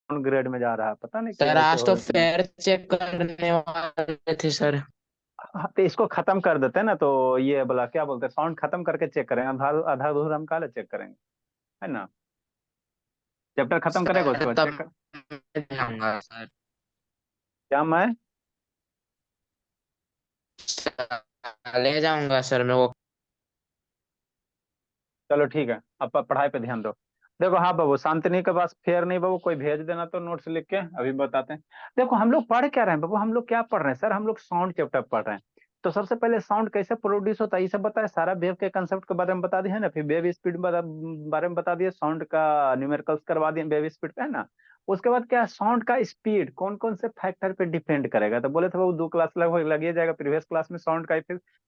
Grade में जा रहा है, पता नहीं क्यों सर ऐसे आज हो तो रहा है। फेयर चेक करने वाले थे सर। हाँ, तो इसको खत्म कर देते हैं ना, तो ये बोला क्या बोलते हैं, साउंड खत्म करके चेक करेंगे, आधा आधा अधूरा हम काले चेक करेंगे, है ना। चैप्टर खत्म करेगा उसके सर बाद तब चेक कर। मैं जाऊंगा सर। क्या मैं। ले जाऊंगा सर मैं वो। चलो ठीक है, अब पढ़ाई पे ध्यान दो। देखो हाँ बाबू, शांतनी के पास फेयर नहीं बाबू, कोई भेज देना तो नोट्स लिख के, अभी बताते हैं। देखो हम लोग पढ़ क्या रहे हैं बाबू, हम लोग क्या पढ़ रहे हैं सर, हम लोग साउंड चैप्टर पढ़ रहे हैं। तो सबसे पहले साउंड कैसे प्रोड्यूस होता है ये सब बताया, सारा वेव के कंसेप्ट के बारे में बता दिया है ना, फिर वेव स्पीड बारे में बता दिए, साउंड का न्यूमेरिकल्स करवा दिए वेव स्पीड पे, है ना। उसके बाद क्या, साउंड का स्पीड कौन कौन से फैक्टर पे डिपेंड करेगा, तो बोले थे बाबू 2 क्लास लगभग लग जाएगा प्रीवियस क्लास में, साउंड का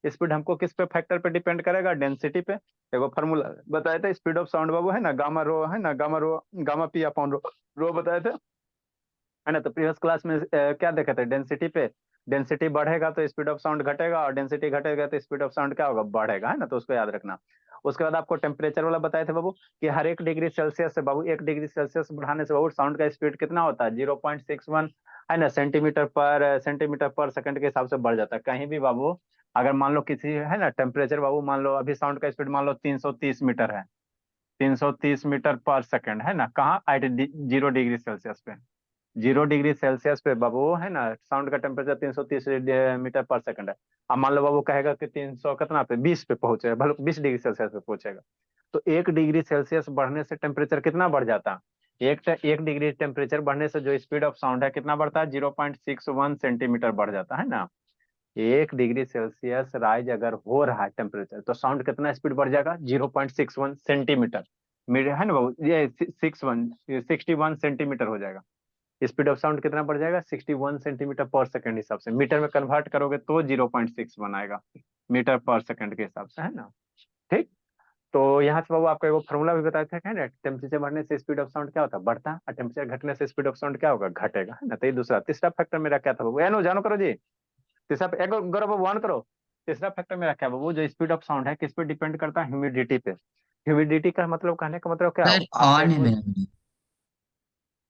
स्पीड हमको किस पे फैक्टर पे डिपेंड करेगा, डेंसिटी पे। देखो फॉर्मूला बताया था, स्पीड ऑफ साउंड बाबू है ना, गामा रो है ना, गामा रो, गामा पी अपॉन रो, रो बताए थे, है ना। तो प्रीवियस क्लास में क्या देखे थे, डेंसिटी पे, डेंसिटी बढ़ेगा तो स्पीड ऑफ साउंड घटेगा, और डेंसिटी घटेगा तो स्पीड ऑफ साउंड क्या होगा, बढ़ेगा, है ना, तो उसको याद रखना। उसके बाद आपको टेम्परेचर वाला बताए थे बाबू, कि हर 1 डिग्री सेल्सियस से बाबू, 1 डिग्री सेल्सियस बढ़ाने से बाबू साउंड का स्पीड कितना होता है, 0.61, है ना, सेंटीमीटर पर सेकंड के हिसाब से बढ़ जाता है कहीं भी बाबू। अगर मान लो किसी है ना टेम्परेचर बाबू, मान लो अभी साउंड का स्पीड मान लो 330 मीटर है, 330 मीटर पर सेकंड, है ना, कहाँ एट 0 डिग्री सेल्सियस पे, 0 डिग्री सेल्सियस पे बाबू, है ना, साउंड का टेम्परेचर 330 मीटर पर सेकंड है। अब मान लो बाबू कहेगा कि 300 कितना पे 20 पे पहुंचेगा, भले 20 डिग्री सेल्सियस पे पहुंचेगा, तो 1 डिग्री सेल्सियस बढ़ने से टेम्परेचर कितना बढ़ जाता है, 1 डिग्री टेम्परेचर बढ़ने से जो स्पीड ऑफ साउंड है कितना बढ़ता है, 0.61 सेंटीमीटर बढ़ जाता है ना। 1 डिग्री सेल्सियस राइज अगर हो रहा है टेम्परेचर, तो साउंड कितना स्पीड बढ़ जाएगा, 0.61 सेंटीमीटर, है ना बाबू, ये 61 सेंटीमीटर हो जाएगा। स्पीड ऑफ साउंड कितना बढ़ जाएगा, 61 सेंटीमीटर पर सेकंड हिसाब से, मीटर में कन्वर्ट करोगे तो 0.61 आएगा, मीटर पर सेकंड के हिसाब से, है ना। ठीक। तो यहाँ से बाबू आपको एक फॉर्मूला भी बताया था, है ना, टेम्परेचर बढ़ने से स्पीड ऑफ साउंड क्या होता है, बढ़ता है, और टेम्परेचर घटने से स्पीड ऑफ साउंड क्या होगा, घटेगा, है ना। तो ये दूसरा, तीसरा फैक्टर मेरा क्या था बाबू, एनो जानो करो जी, तीसरा एक गौरव बाबू ऑन करो। तीसरा फैक्टर मेरा क्या बाबू, जो स्पीड ऑफ साउंड है किस पे डिपेंड करता है, ह्यूमिडिटी पे। ह्यूमिडिटी का मतलब, कहने का मतलब क्या सर हो आपका, ऑन है मेरा वीडियो।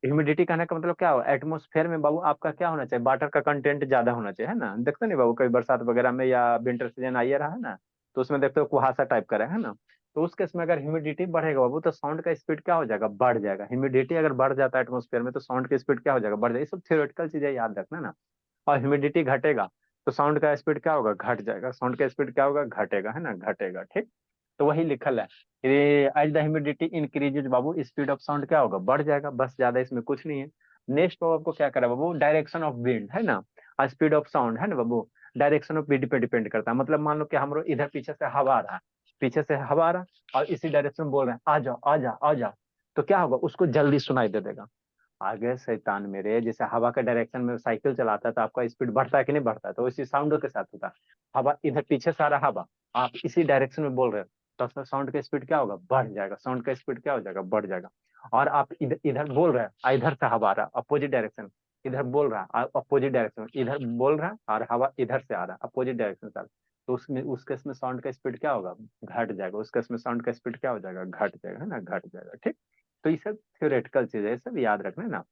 ह्यूमिडिटी कहने का मतलब क्या हो, एटमोस्फेयर में बाबू आपका क्या होना चाहिए, वाटर का कंटेंट ज्यादा होना चाहिए, है ना। देखते नहीं बाबू, कभी बरसात वगैरह में या विंटर सीजन आइए रहा है ना, तो उसमें देखते हो कुहासा टाइप का है ना। तो उस केस में अगर ह्यूमिडिटी बढ़ेगा बाबू, तो साउंड का स्पीड क्या हो जाएगा, बढ़ जाएगा। ह्यूमिडिटी अगर बढ़ जाता है एटमोस्फेयर में, तो साउंड की स्पीड क्या हो जाएगा, बढ़ जाएगा। ये सब थियोरेटिकल चीजें याद रखना ना। और ह्यूमिडिटी घटेगा तो साउंड का स्पीड क्या होगा, घट जाएगा, साउंड का स्पीड क्या होगा, घटेगा, है ना, घटेगा। ठीक। तो वही लिखल है, एज द ह्यूमिडिटी इंक्रीजेज बाबू, स्पीड ऑफ साउंड क्या होगा, बढ़ जाएगा, बस, ज्यादा इसमें कुछ नहीं है। नेक्स्ट बाबू आपको क्या करा बाबू, डायरेक्शन ऑफ विंड, है ना, और स्पीड ऑफ साउंड, है ना बाबू, डायरेक्शन ऑफ विंड पे डिपेंड करता है। मतलब मान लो कि हम लोग इधर पीछे से हवा आ रहा है, पीछे से हवा आ रहा है और इसी डायरेक्शन में बोल रहे हैं आ जाओ आ जाओ आ जाओ, तो क्या होगा, उसको जल्दी सुनाई दे देगा। आगे शैतान मेरे, जैसे हवा के डायरेक्शन में साइकिल चलाता है तो आपका स्पीड बढ़ता है कि नहीं बढ़ता है, तो इसी साउंड के साथ होता है। हवा इधर पीछे से आ रहा हवा, आप इसी डायरेक्शन में बोल रहे हो, तो उसका साउंड का स्पीड क्या होगा, बढ़ जाएगा, साउंड का स्पीड क्या हो जाएगा, बढ़ जाएगा। और आप इधर इधर बोल रहे हैं, इधर से हवा आ रहा है अपोजिट डायरेक्शन, इधर बोल रहा है अपोजिट डायरेक्शन, इधर बोल रहा है और हवा इधर से आ रहा है अपोजिट डायरेक्शन से आ रहा है। तो उसमें उस केस में साउंड का स्पीड क्या होगा, घट जाएगा, उस केस में साउंड का स्पीड क्या हो जाएगा, घट जाएगा, है ना, घट जाएगा। ठीक। तो ये सब थ्योरेटिकल चीज है, ये सब याद रखना है ना।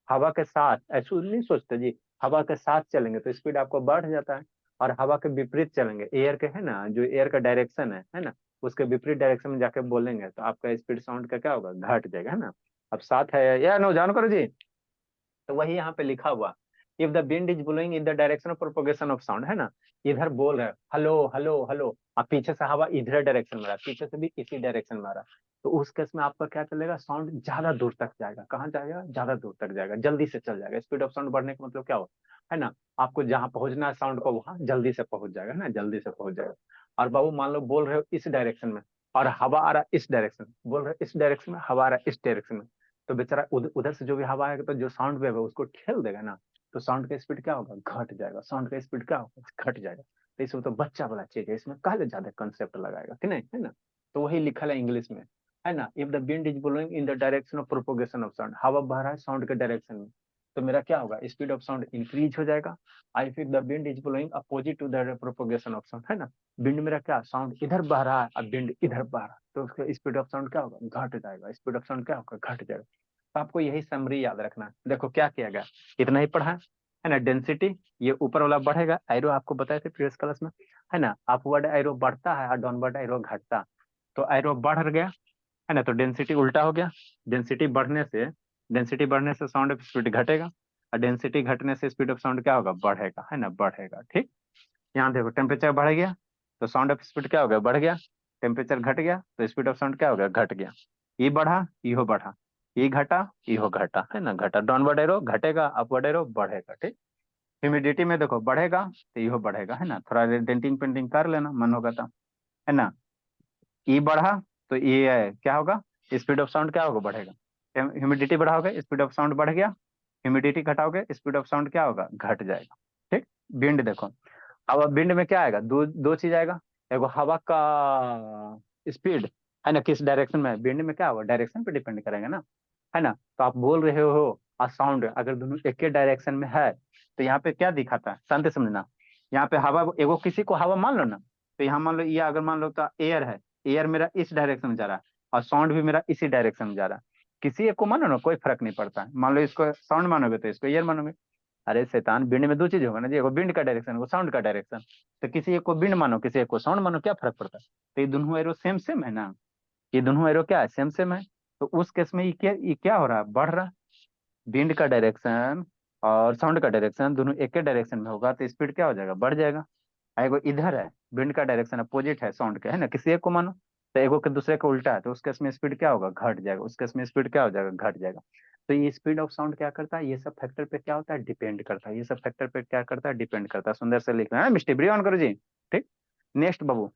हवा के साथ ऐसे नहीं सोचते जी, हवा के साथ चलेंगे तो स्पीड आपको बढ़ जाता है, और हवा के विपरीत चलेंगे, एयर के, है ना, जो एयर का डायरेक्शन है ना, उसके विपरीत डायरेक्शन में जाके बोलेंगे तो आपका स्पीड साउंड का क्या होगा, घट जाएगा, है ना। अब साथ है या नो जान करो जी। तो वही यहाँ पे लिखा हुआ, if the wind is blowing in the direction of propagation of sound, है ना, इधर बोल रहे हेलो हेलो हेलो, अब पीछे से हवा इधर डायरेक्शन में रहा, पीछे से भी इसी डायरेक्शन में आ रहा, तो उस केस में आपका क्या चलेगा, साउंड ज्यादा दूर तक जाएगा, कहाँ जाएगा, ज्यादा दूर तक जाएगा, जल्दी से चल जाएगा। स्पीड ऑफ साउंड बढ़ने का मतलब क्या हो, है ना, आपको जहां पहुंचना है साउंड को वहां जल्दी से पहुंच जाएगा, है ना, जल्दी से पहुंच जाएगा। और बाबू मान लो बोल रहे हो इस डायरेक्शन में, और हवा आ रहा है इस डायरेक्शन, बोल रहे हो इस डायरेक्शन में, हवा आ रहा है इस डायरेक्शन में, तो बेचारा उधर से जो भी हवा आएगा तो जो साउंड वेव है उसको ठेल देगा ना, तो साउंड का स्पीड क्या होगा, घट जाएगा, साउंड का स्पीड क्या होगा, घट जाएगा। तो इसमें तो बच्चा वाला चीज है, इसमें काले ज्यादा कंसेप्ट लगाएगा कि नहीं, है ना। तो वही लिखा है इंग्लिश में, है ना, if the wind is blowing in the direction of propagation of sound, हवा बह रहा है साउंड के डायरेक्शन में, तो मेरा क्या होगा, स्पीड ऑफ साउंड इंक्रीज हो जाएगा। आई फिर the wind is blowing opposite to the propagation of sound, है ना, विंड मेरा क्या, साउंड इधर बह रहा है, अब विंड इधर बह रहा है, तो उसका स्पीड ऑफ साउंड क्या होगा, घट जाएगा, स्पीड ऑफ साउंड क्या होगा, घट जाएगा। तो आपको यही समरी याद रखना। देखो क्या किया गया, इतना ही पढ़ा है ना। डेंसिटी, ये ऊपर वाला बढ़ेगा, एरो आपको बताए थे प्रीवियस क्लास में, है ना। अपवर्ड एरो बढ़ता है और डाउनवर्ड एरो घटता। तो एरो बढ़ गया, है ना, तो डेंसिटी उल्टा हो गया। डेंसिटी बढ़ने से साउंड ऑफ स्पीड घटेगा, और डेंसिटी घटने से स्पीड ऑफ साउंड क्या होगा, बढ़ेगा, है ना, बढ़ेगा। ठीक, यहाँ देखो टेम्परेचर बढ़ गया तो साउंड ऑफ स्पीड क्या हो गया, बढ़ गया। टेम्परेचर घट गया तो स्पीड ऑफ साउंड क्या हो गया, घट गया। ये बढ़ा, इहो बढ़ा, ये घटा, इहो घटा, है ना, घटा। डाउनवर्ड एरो घटेगा, अपवर्ड एरो बढ़ेगा। ठीक, ह्यूमिडिटी में देखो बढ़ेगा तो इहो बढ़ेगा, है ना। थोड़ा डेंटिंग पेंटिंग कर लेना मन होगा तो, है ना। ई बढ़ा तो ये क्या होगा, स्पीड ऑफ साउंड क्या होगा, बढ़ेगा। ह्यूमिडिटी बढ़ाओगे स्पीड ऑफ साउंड बढ़ गया, ह्यूमिडिटी घटाओगे स्पीड ऑफ साउंड क्या होगा, घट जाएगा। ठीक, विंड देखो, अब विंड में क्या आएगा, दो दो चीज आएगा। एगो हवा का स्पीड, है ना, किस डायरेक्शन में है। विंड में क्या होगा, डायरेक्शन पे डिपेंड करेगा ना, है ना। तो आप बोल रहे हो और साउंड अगर दोनों एक ही डायरेक्शन में है तो यहाँ पे क्या दिखाता है, शांति समझना। यहाँ पे हवा, एगो किसी को हवा मान लो ना, तो यहाँ मान लो ये अगर मान लो तो एयर है, एयर मेरा इस डायरेक्शन में जा रहा है और साउंड भी मेरा इसी डायरेक्शन में जा रहा है। किसी एक को मानो ना, कोई फर्क नहीं पड़ता है। मान लो इसको साउंड मानोगे तो इसको एयर मानोगे। अरे शैतान, विंड में दो चीज होगा ना जी, एगो विंड का डायरेक्शन, एगो साउंड का डायरेक्शन। तो किसी एक को विंड मानो, किसी एक को साउंड मानो, क्या फर्क पड़ता है। तो ये दोनों एरो सेम सेम है ना, ये दोनों एरो क्या है, सेम सेम है। तो उस केस में ये क्या हो रहा है, बढ़ रहा है। विंड का डायरेक्शन और साउंड का डायरेक्शन दोनों एक के डायरेक्शन में होगा तो स्पीड क्या हो जाएगा, बढ़ जाएगा। एगो इधर है, विंड का डायरेक्शन अपोजिट है साउंड के, है ना, किसी एक को मानो। तो एगो के दूसरे का उल्टा है तो उस केस में स्पीड क्या होगा, घट जाएगा। उस केस में स्पीड क्या हो जाएगा, घट जाएगा। तो ये स्पीड ऑफ साउंड क्या करता है, ये सब फैक्टर पे क्या होता है, डिपेंड करता है। ये सब फैक्टर पे क्या करता है, डिपेंड करता है। सुंदर से लिखना है, मिस्टी ब्री ऑन करो जी। ठीक, नेक्स्ट बाबू,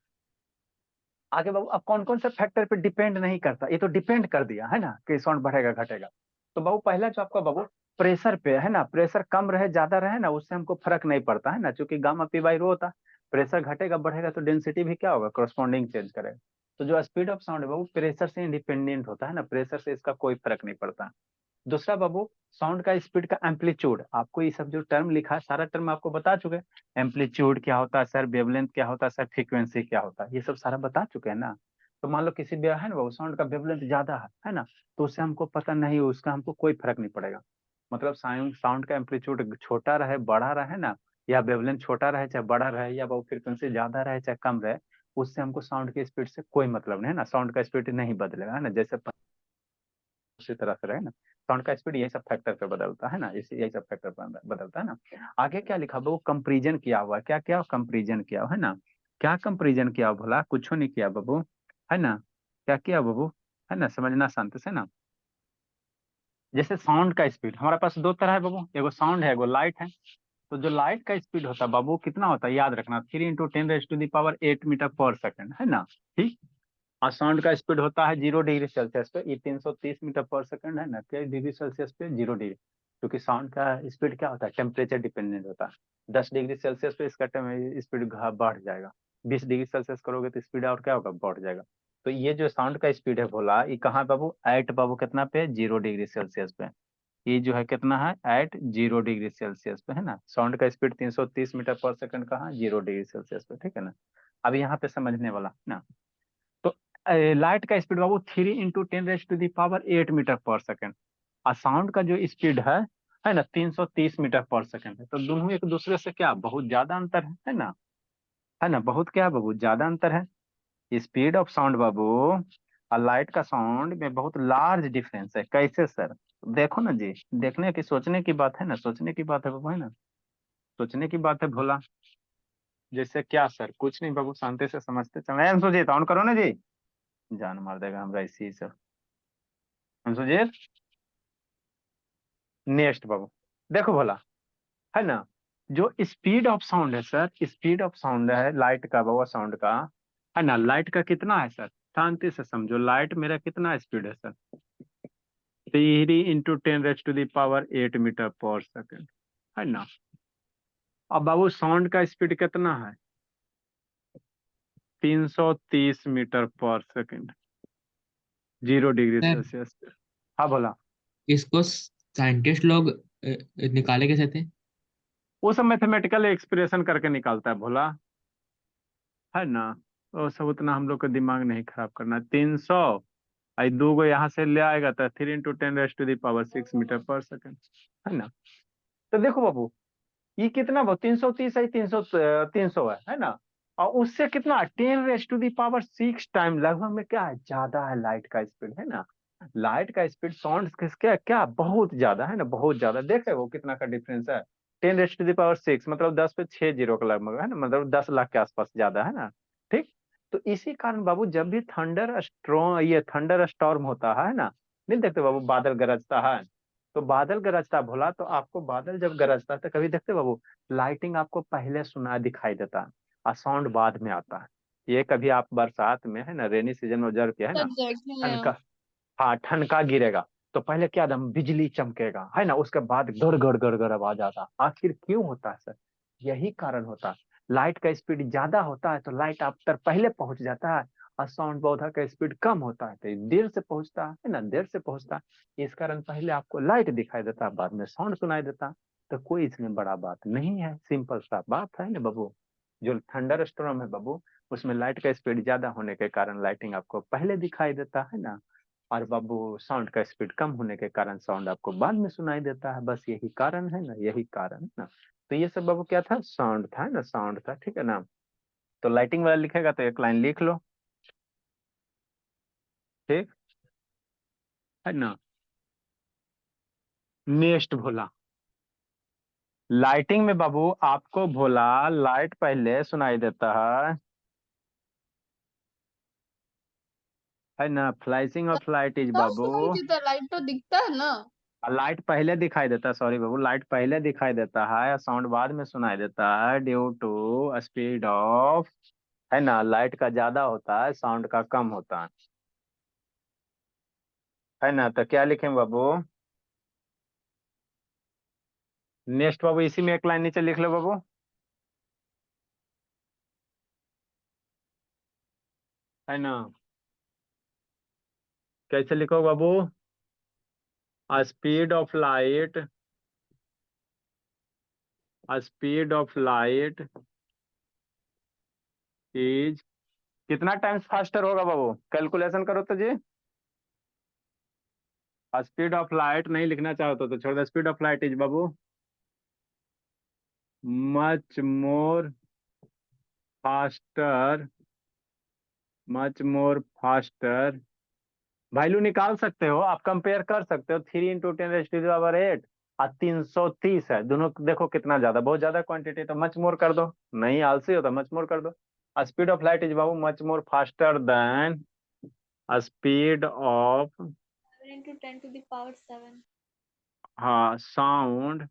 आगे बाबू, अब कौन कौन से फैक्टर पे डिपेंड नहीं करता, ये तो डिपेंड कर दिया है ना कि साउंड बढ़ेगा घटेगा। तो बाबू पहला जो आपका बाबू प्रेशर पे है ना, प्रेशर कम रहे ज्यादा रहे ना, उससे हमको फर्क नहीं पड़ता है ना, क्योंकि गामा पी बाई रो होता है। प्रेशर घटेगा बढ़ेगा तो डेंसिटी भी क्या होगा, करस्पॉन्डिंग चेंज करेगा। तो जो स्पीड ऑफ साउंड है बाबू प्रेशर से इंडिपेंडेंट होता है ना, प्रेशर से इसका कोई फर्क नहीं पड़ता। दूसरा बाबू, साउंड का स्पीड का एम्पलीट्यूड, आपको ये सब जो टर्म लिखा है सारा टर्म आपको बता चुके हैं। एम्पलीट्यूड क्या होता है सर, वेवलेंथ क्या होता है सर, फ्रीक्वेंसी क्या होता है, ये सब सारा बता चुके हैं ना। तो मान लो किसी भी है ना बाबू, साउंड का वेवलेंथ ज्यादा है ना, तो उससे हमको पता नहीं, उसका हमको कोई फर्क नहीं पड़ेगा। मतलब साउंड साउंड का एम्पलीट्यूड छोटा रहे बड़ा रहे ना, या वेवलेंथ छोटा रहे चाहे बड़ा रहे, या बाबू फ्रीक्वेंसी ज्यादा रहे चाहे कम रहे, उससे हमको साउंड की स्पीड से कोई मतलब नहीं है ना। साउंड का स्पीड नहीं बदलेगा, है ना, जैसे उसी तरह से रहे ना। साउंड का स्पीड यही सब फैक्टर पे बदलता है ना, इसी यही सब फैक्टर पे बदलता है ना। आगे क्या लिखा हुआ, वो कंपेरिजन किया हुआ है। क्या क्या कंपेरिजन किया हुआ है ना, क्या कंपेरिजन किया हुआ, भला कुछ नहीं किया बाबू, है ना। क्या किया बाबू, है ना, समझना शांति से ना। जैसे साउंड का स्पीड हमारे पास दो तरह है बाबू, एगो साउंड है एगो लाइट है। तो जो लाइट का स्पीड होता है बाबू कितना होता है, याद रखना, 3 × 10⁻⁸ है ना। ठीक, और साउंड का स्पीड होता है 0 डिग्री सेल्सियस पे, ये 330 मीटर पर सेकंड है ना, क्या डिग्री सेल्सियस पे, 0 डिग्री। क्योंकि साउंड का स्पीड क्या होता है, टेम्परेचर डिपेंडेंट होता है। 10 डिग्री सेल्सियस पे इसका स्पीड बढ़ जाएगा, 20 डिग्री सेल्सियस करोगे तो स्पीड और क्या होगा, बढ़ जाएगा। तो ये जो साउंड का स्पीड है बोला, ये कहाँ बाबू, एट बाबू कितना पे, 0 डिग्री सेल्सियस पे। ये जो है कितना है, एट 0 डिग्री सेल्सियस पे, है ना। साउंड का स्पीड 330 मीटर पर सेकंड कहाँ, 0 डिग्री सेल्सियस पे, ठीक है ना। अब यहाँ पे समझने वाला ना, तो लाइट का स्पीड बाबू 3 × 10⁸ और साउंड का जो स्पीड है ना, 330 मीटर पर सेकंड है। तो दोनों एक दूसरे से क्या बहुत ज्यादा अंतर है ना, है ना, बहुत क्या बहुत ज्यादा अंतर है। स्पीड ऑफ साउंड बाबू और लाइट का साउंड में बहुत लार्ज डिफरेंस है। कैसे सर, देखो ना जी, देखने की सोचने की बात है ना, सोचने की बात है बाबू, है ना, सोचने की बात है भोला। जैसे क्या सर, कुछ नहीं बाबू, शांति से समझते चले। सुजीत ऑन करो ना जी, जान मार देगा हमरा इसी से। सुजीत, नेक्स्ट बाबू, देखो भोला, है ना, जो स्पीड ऑफ साउंड है सर, स्पीड ऑफ साउंड है लाइट का बाबा, साउंड का, है ना, लाइट का कितना है सर, शांति से समझो, लाइट मेरा कितना स्पीड है सर, 3 × 10⁸ है ना। अब बाबू साउंड का स्पीड कितना है, 330 मीटर पर सेकंड, 0 डिग्री सेल्सियस पे। हाँ बोला, इसको साइंटिस्ट लोग निकाले कैसे थे? वो सब मैथमेटिकल एक्सप्रेशन करके निकालता है भोला, है ना। वो सब उतना हम लोग का दिमाग नहीं खराब करना। 300 आई दो गो यहाँ से ले आएगा तो 3 × 10⁻⁶ मीटर पर सेकेंड, है ना। तो देखो बाबू, ये कितना वो 330 है, 300 है ना। और उससे कितना 10⁻⁶ टाइम लगभग में क्या है, ज्यादा है लाइट का स्पीड, है ना। लाइट का स्पीड साउंड क्या क्या बहुत ज्यादा है ना, बहुत ज्यादा। देखे वो कितना का डिफरेंस है, 10⁻⁶ मतलब 10 पे 6 जीरो का लगभग, है ना, मतलब 10 लाख के आसपास ज्यादा, है ना। ठीक। तो इसी कारण बाबू जब भी थंडर स्ट्रॉन्ग ये थंडर स्टॉर्म होता है ना, नहीं देखते बाबू बादल गरजता है, तो बादल गरजता भोला, तो आपको बादल जब गरजता है तो कभी देखते बाबू लाइटिंग आपको पहले सुना दिखाई देता है और साउंड बाद में आता है। ये कभी आप बरसात में, है ना, रेनी सीजन में ऑब्जर्व किया है ना, एग्जैक्टली मैं। ठनका, हाँ ठनका गिरेगा तो पहले क्या दम बिजली चमकेगा, है ना, उसके बाद गड़ गड़ गड़ गड़ आवाज आता। आखिर क्यों होता है सर, यही कारण होता है। लाइट का स्पीड ज्यादा होता है तो लाइट आप तक पहले पहुंच जाता है, और साउंड पौधा का स्पीड कम होता है तो ये देर से पहुंचता है ना, देर से पहुंचता है। इस कारण पहले आपको लाइट दिखाई देता है, बाद में साउंड सुनाई देता है। तो कोई इसमें बड़ा बात नहीं है, सिंपल सा बात है ना बाबू। जो थंडर स्टॉर्म है बाबू, उसमें लाइट का स्पीड ज्यादा होने के कारण लाइटिंग आपको पहले दिखाई देता है ना, और बाबू साउंड का स्पीड कम होने के कारण साउंड आपको बाद में सुनाई देता है। बस यही कारण है ना, यही कारण है ना। तो ये सब बाबू क्या था, साउंड था ना, साउंड था, ठीक है ना। तो लाइटिंग वाला लिखेगा तो एक लाइन लिख लो, ठीक है ना। नेक्स्ट भोला, लाइटिंग में बाबू आपको भोला लाइट पहले सुनाई देता है ना। फ्लैशिंग ऑफ लाइट इज तब बाबू, सुनाई देता, लाइट तो दिखता है ना। लाइट पहले दिखाई देता है, सॉरी बाबू, लाइट पहले दिखाई देता है, साउंड बाद में सुनाई देता है, ड्यू टू स्पीड ऑफ, है ना, लाइट का ज्यादा होता है साउंड का कम होता है ना। तो क्या लिखें बाबू, नेक्स्ट बाबू इसी में एक लाइन नीचे लिख लो बाबू, है ना। कैसे लिखो बाबू, speed of light, speed of light is, कितना टाइम्स फास्टर होगा बाबू, कैलकुलेशन करो तो जी। स्पीड ऑफ लाइट नहीं लिखना चाहो तो छोड़ दो, speed of light is Babu much more faster, much more faster. Value निकाल सकते हो आप, कंपेयर कर सकते हो, 3 × 10⁻⁸ और 330 है, दोनों देखो कितना ज्यादा, बहुत ज्यादा क्वांटिटी, तो मच मोर कर दो। नहीं आलसी हो तो मच मोर कर दो। Speed of light is Babu much more faster than speed of, 7 × 10⁻⁷। हाँ, साउंड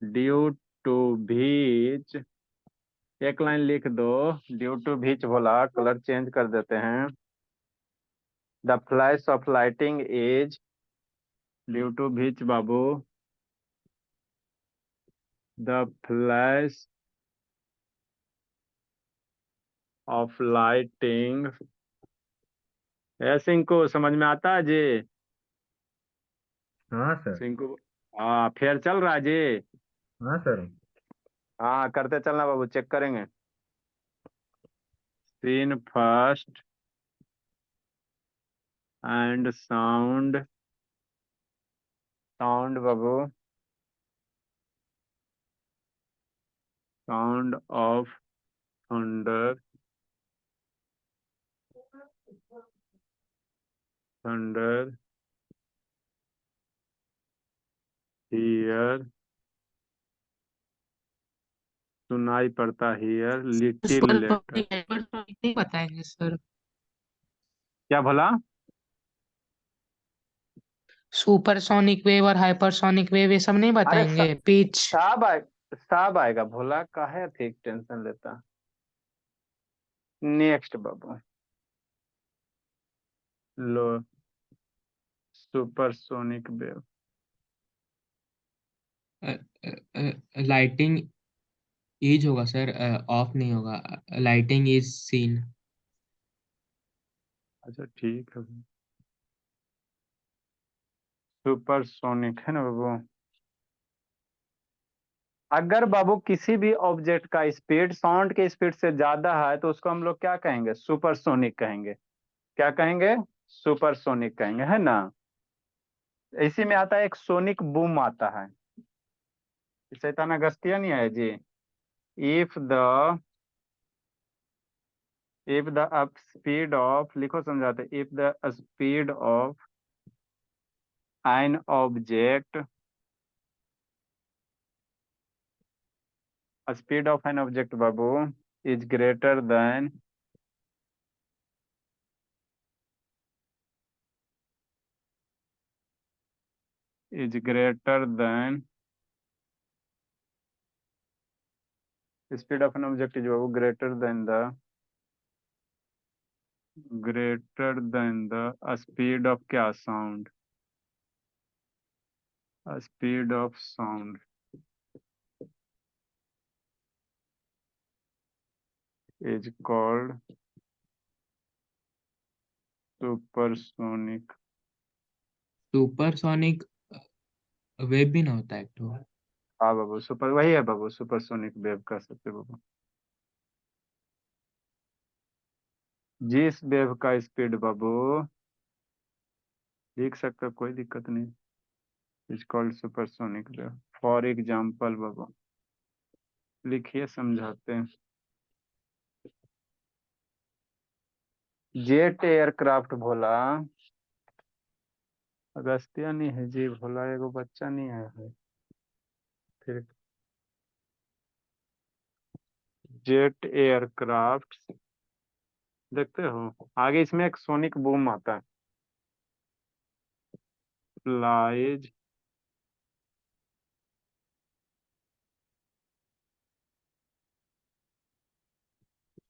ड्यू टू भीच, एक लाइन लिख दो, ड्यू टू भीच बोला, कलर चेंज कर देते हैं। The flash of lighting is due to भीच बाबू, द फ्लैश ऑफ लाइटिंग, ऐसे इनको समझ में आता है जी। हाँ सर। सिंकू, हाँ फेयर चल रहा है जी। हाँ सर। हाँ करते चलना बाबू, चेक करेंगे। Seen first and sound, sound बाबू, sound of thunder, thunder hear, सुनाई पड़ता hear little later. Supersonic hypersonic नहीं बताएंगे सर? क्या भला, सुपरसोनिक वेव और हाइपरसोनिक वेव ये सब नहीं अरे बताएंगे? पिच। साहब साहब आएगा भोला, काहे ठीक टेंशन लेता। Next Babu, low, supersonic wave, lighting is होगा सर, ऑफ नहीं होगा। Lighting is seen. अच्छा ठीक है, सुपरसोनिक है ना बाबू। अगर बाबू किसी भी ऑब्जेक्ट का स्पीड साउंड के स्पीड से ज्यादा है तो उसको हम लोग क्या कहेंगे, सुपरसोनिक कहेंगे। क्या कहेंगे, सुपरसोनिक कहेंगे, है ना। इसी में आता है एक सोनिक बूम आता है। शैतान अगस्तिया नहीं है जी। इफ द स्पीड ऑफ, लिखो समझाते, if the speed of an object, speed of an object बाबू is greater than, is greater than, speed of an object is बाबू greater than the speed of क्या, sound, speed of sound is called supersonic। Supersonic wave भी ना होता है तो। हाँ बाबू, super वही है बाबू, सुपरसोनिक वेव कह सकते हो बाबू। जिस वेव का स्पीड बाबू लिख सकते हो, कोई दिक्कत नहीं, is called supersonic wave. For example बाबू लिखिए समझाते हैं। जेट एयरक्राफ्ट भोला, अगस्तिया नहीं है जी, भोला एगो बच्चा नहीं है फिर। जेट एयरक्राफ्ट देखते हो, आगे इसमें एक सोनिक बूम आता है। Flies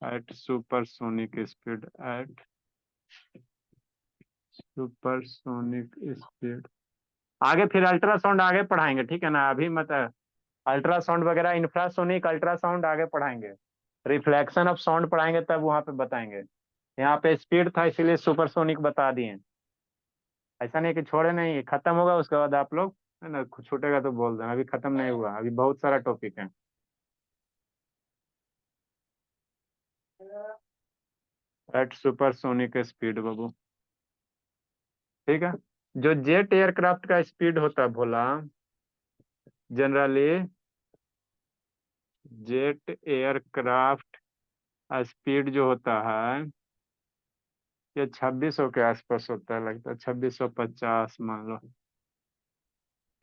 at supersonic speed, at supersonic speed. आगे फिर अल्ट्रासाउंड आगे पढ़ाएंगे, ठीक है ना, अभी मत। अल्ट्रासाउंड वगैरह, इंफ्रासोनिक अल्ट्रासाउंड आगे पढ़ाएंगे। रिफ्लेक्शन ऑफ साउंड पढ़ाएंगे तब वहां पे बताएंगे। यहाँ पे स्पीड था इसीलिए सुपरसोनिक बता दिए। ऐसा नहीं कि छोड़े नहीं, खत्म होगा उसके बाद आप लोग, है ना, छूटेगा तो बोल देना, अभी खत्म नहीं हुआ, अभी बहुत सारा टॉपिक है। एट सुपरसोनिक स्पीड बाबू, ठीक है। जो जेट एयरक्राफ्ट का स्पीड होता है भोला, जनरली जेट एयरक्राफ्ट स्पीड जो होता है ये 2600 के आसपास होता है, लगता है 2650 मान लो,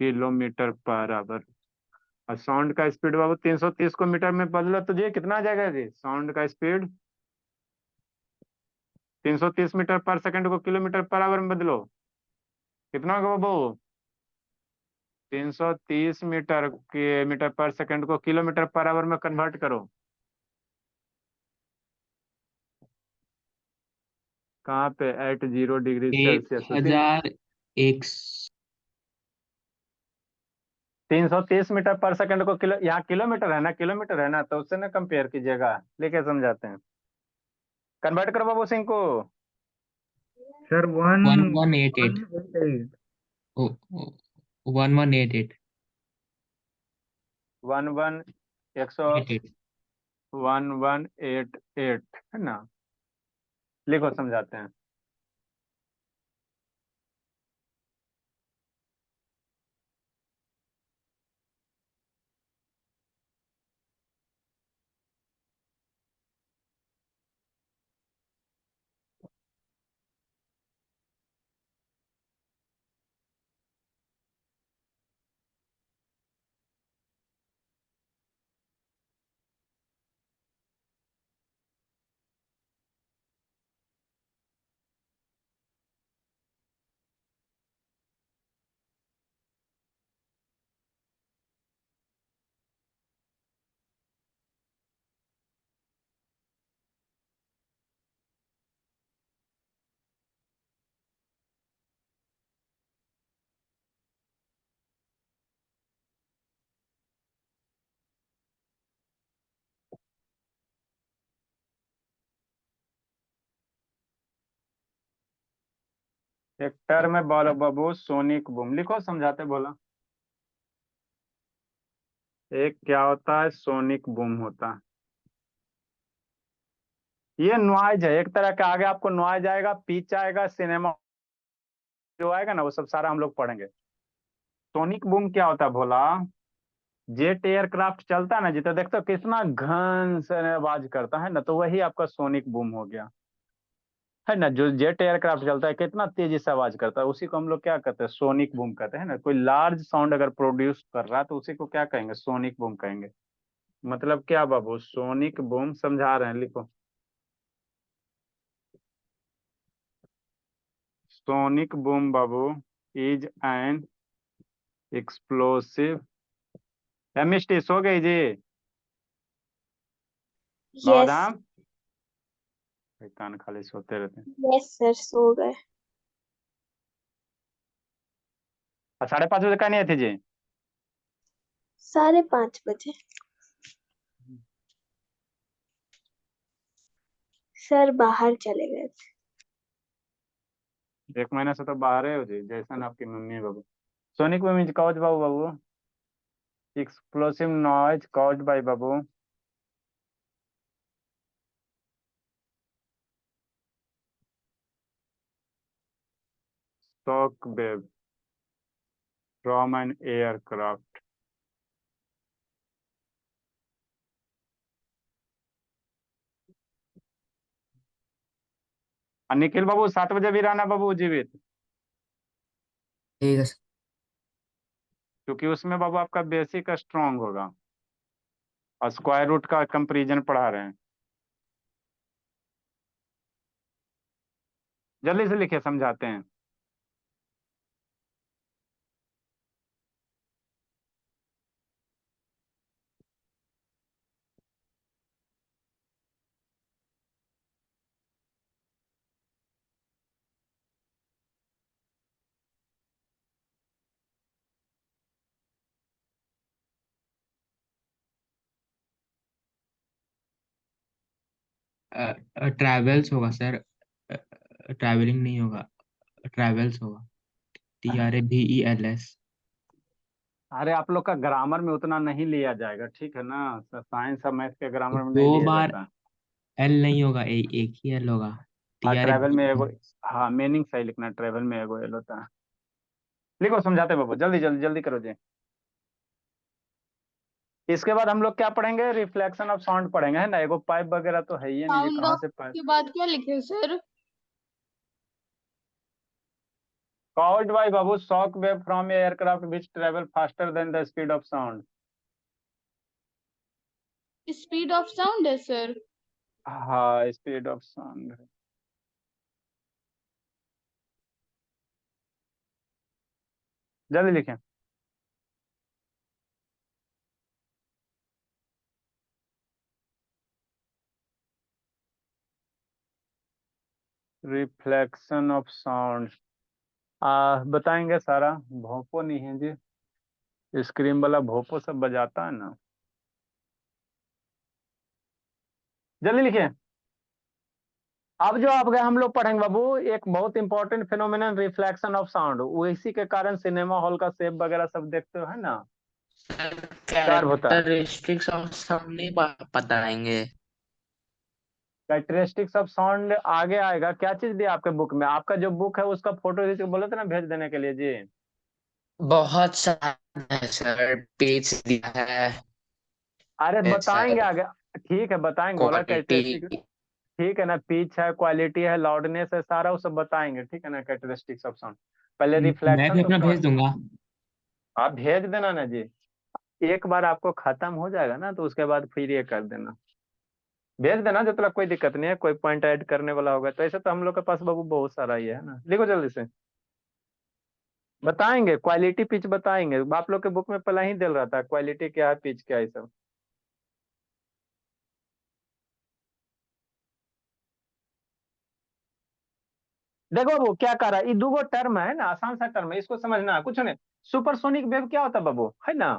किलोमीटर पर आवर। और साउंड का स्पीड बाबू 330 को मीटर में बदलो तो ये कितना आ जाएगा जी, साउंड का स्पीड 330 मीटर पर सेकंड को किलोमीटर पर आवर में बदलो, कितना होगा बाबू, 330 मीटर के मीटर पर सेकंड को किलोमीटर पर आवर में कन्वर्ट करो। कहाँ पे, एट 0 डिग्री एक सेल्सियस। हजार एक 330 मीटर पर सेकंड को किलो, यहाँ किलोमीटर है ना, किलोमीटर है ना, तो उससे ना कंपेयर कीजिएगा, लेके समझाते हैं। कन्वर्ट करो बाबू सिंह को। Sir one 1188 188। 1188 वन 100 88। 1188 है ना, लिखो समझाते हैं। एक टर्म में बोलो बाबू सोनिक बूम, लिखो समझाते बोला। एक क्या होता है, सोनिक बूम होता है। ये नॉइज है एक तरह का। आगे आपको नॉइज आएगा, पिच आएगा, सिनेमा जो आएगा ना वो सब सारा हम लोग पढ़ेंगे। सोनिक बूम क्या होता है भोला? जेट एयरक्राफ्ट चलता है ना जी, तो देखते हो कितना घन से आवाज करता है ना, तो वही आपका सोनिक बूम हो गया, है ना। जो जेट एयरक्राफ्ट चलता है कितना तेजी से आवाज करता है, उसी को हम लोग क्या कहते हैं, सोनिक बूम कहते हैं ना। कोई लार्ज साउंड अगर प्रोड्यूस कर रहा है तो उसी को क्या कहेंगे, सोनिक बूम कहेंगे। मतलब क्या बाबू, सोनिक बूम समझा रहे हैं, लिखो। सोनिक बूम बाबू इज एन एक्सप्लोसिव। मिस्टी सो गई जी? यस। बाबाधाम कान खाली सोते रहते हैं। यस सर, सो गए। 5:30 बजे का नहीं थी जी? 5:30 बजे सर बाहर चले गए थे। 1 महीने से तो बाहर है हो जी, जैसा ना आपकी mummy Babu. Sonic boom is caused Babu Babu explosive noise caused by babu shock wave from an aircraft। और निखिल बाबू 7 बजे भी रहना बाबू जीवित, ठीक है सर। क्योंकि उसमें बाबू आपका बेसिक स्ट्रांग होगा और स्क्वायर रूट का कंपेरिजन पढ़ा रहे हैं। जल्दी से लिखिए, समझाते हैं। ट्रैवल्स होगा सर, ट्रैवलिंग नहीं होगा, ट्रैवल्स होगा। TRAVELS। अरे आप लोग का ग्रामर में उतना नहीं लिया जाएगा, ठीक है ना। साइंस और मैथ के ग्रामर में नहीं दो लिया बार जाता। एल नहीं होगा, एक ही एल होगा। हाँ टी आर ए ट्रैवल में एगो, हाँ मीनिंग सही लिखना, ट्रैवल में एगो एल होता है। लिखो, समझाते हैं बाबू, जल्दी जल्दी जल्दी करो जी। इसके बाद हम लोग क्या पढ़ेंगे, रिफ्लेक्शन ऑफ साउंड पढ़ेंगे, है ना। एगो पाइप वगैरह तो है ही नहीं जी, साउंड कहाँ ऑफ से पाइप। के बाद क्या लिखे sir? caused by babu shock wave from a aircraft which travel faster than the speed of sound। Speed of sound है सर। हाँ स्पीड ऑफ साउंड। जल्दी लिखें। रिफ्लेक्शन ऑफ साउंड बताएंगे सारा। भोपो नहीं है जी, स्क्रीन वाला भोपो सब बजाता है ना। जल्दी लिखें। अब जो आप गए हम लोग पढ़ेंगे बाबू, एक बहुत important phenomenon, reflection of sound. वो इसी के कारण सिनेमा हॉल का शेप वगैरह सब देखते हो, है ना, कर्व होता है। कैरेक्टरिस्टिक्स ऑफ साउंड नहीं बताएंगे? कैरेक्टरिस्टिक्स ऑफ साउंड आगे आएगा। क्या चीज दिया आपके बुक में? आपका जो बुक है उसका फोटो खींच के बोले थे ना भेज देने के लिए जी। बहुत सारा है सर, पेज दिया है अरे बताएंगे सर। आगे। ठीक है बताएंगे, बोला क्वालिटी। कैरेक्टरिस्टिक। ठीक है ना, पिच है, क्वालिटी है, लाउडनेस है, सारा वो सब बताएंगे, ठीक है ना, कैरेक्टरिस्टिक्स ऑफ साउंड। पहले मैं रिफ्लेक्शन भी तो अपना भेज दूंगा। आप भेज देना ना जी। एक बार आपको खत्म हो जाएगा ना तो उसके बाद फिर ये कर देना, भेज देना जब तक, कोई दिक्कत नहीं है। कोई पॉइंट ऐड करने वाला होगा तो ऐसे तो हम लोग के पास बाबू बहुत सारा ही है ना। लिखो जल्दी से। बताएंगे क्वालिटी पिच बताएंगे, आप लोग के बुक में पहले ही दिल रहता है क्वालिटी क्या है, पिच क्या है, ये सब। देखो बाबू क्या कर रहा है, ये दूगो टर्म है ना, आसान सा टर्म है, इसको समझना है, कुछ नहीं। सुपरसोनिक वेव क्या होता है बाबू, है ना,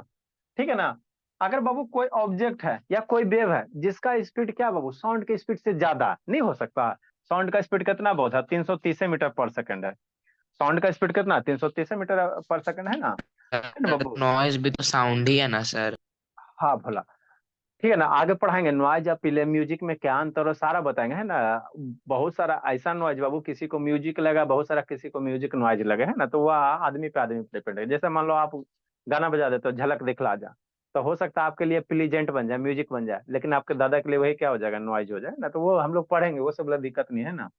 ठीक है ना। अगर बाबू कोई ऑब्जेक्ट है या कोई वेव है जिसका स्पीड क्या बाबू, साउंड की स्पीड से ज्यादा नहीं हो सकता। साउंड का स्पीड कितना बहुत है, 330 मीटर पर सेकंड है। साउंड का स्पीड कितना, 330 मीटर पर सेकंड, है ना, है ना बाबू। नॉइज भी तो साउंड ही है ना सर? हाँ भोला, ठीक है ना, आगे पढ़ाएंगे नॉइज या प्ले म्यूजिक में क्या अंतर है सारा बताएंगे, है ना। बहुत सारा ऐसा नॉइज बाबू, किसी को म्यूजिक लगा बहुत सारा, किसी को म्यूजिक नॉइज लगे, है ना। तो वह आदमी पे डिपेंड है। जैसे मान लो आप गाना बजा देते हो झलक दिखला जा, तो हो सकता है आपके लिए प्लीजेंट बन जाए, म्यूजिक बन जाए, लेकिन आपके दादा के लिए वही क्या हो जाएगा, नॉइज हो जाए ना। तो वो हम लोग पढ़ेंगे, वो सब दिक्कत नहीं है ना।